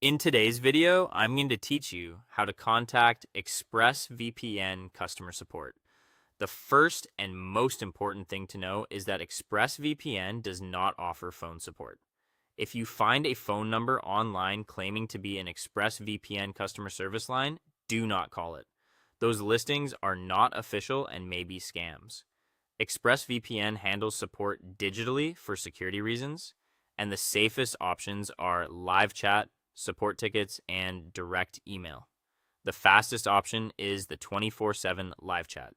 In today's video, I'm going to teach you how to contact ExpressVPN customer support. The first and most important thing to know is that ExpressVPN does not offer phone support. If you find a phone number online claiming to be an ExpressVPN customer service line, do not call it. Those listings are not official and may be scams. ExpressVPN handles support digitally for security reasons, and the safest options are live chat, support tickets, and direct email. The fastest option is the 24/7 live chat.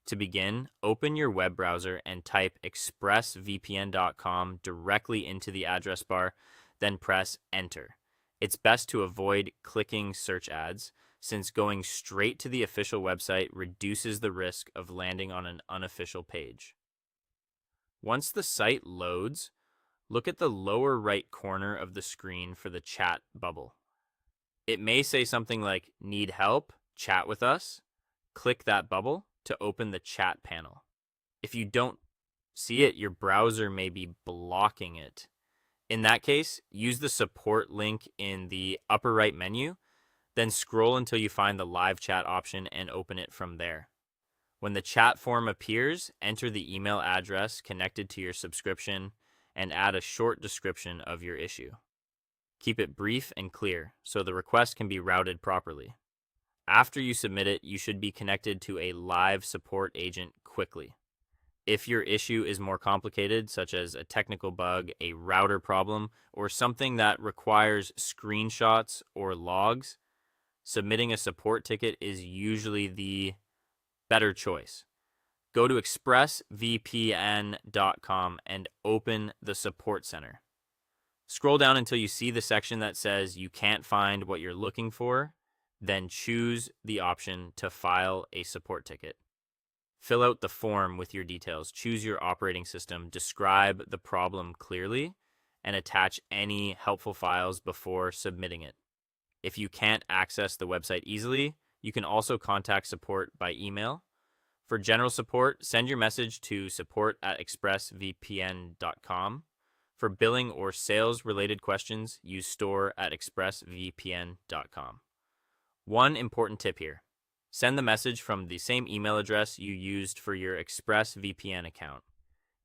To begin, open your web browser and type expressvpn.com directly into the address bar, then press enter. It's best to avoid clicking search ads, since going straight to the official website reduces the risk of landing on an unofficial page. Once the site loads, look at the lower right corner of the screen for the chat bubble. It may say something like, "Need help? Chat with us." Click that bubble to open the chat panel. If you don't see it, your browser may be blocking it. In that case, use the support link in the upper right menu, then scroll until you find the live chat option and open it from there. When the chat form appears, enter the email address connected to your subscription and add a short description of your issue. Keep it brief and clear so the request can be routed properly. After you submit it, you should be connected to a live support agent quickly. If your issue is more complicated, such as a technical bug, a router problem, or something that requires screenshots or logs, submitting a support ticket is usually the better choice. Go to expressvpn.com and open the support center. Scroll down until you see the section that says you can't find what you're looking for, then choose the option to file a support ticket. Fill out the form with your details, choose your operating system, describe the problem clearly, and attach any helpful files before submitting it. If you can't access the website easily, you can also contact support by email. For general support, send your message to support@expressvpn.com. For billing or sales-related questions, use store@expressvpn.com. One important tip here. Send the message from the same email address you used for your ExpressVPN account.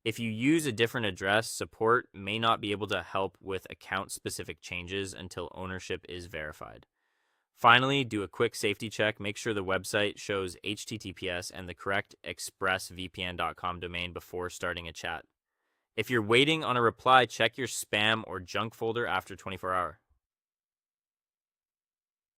If you use a different address, support may not be able to help with account-specific changes until ownership is verified. Finally, do a quick safety check. Make sure the website shows HTTPS and the correct expressvpn.com domain before starting a chat. If you're waiting on a reply, check your spam or junk folder after 24 hours.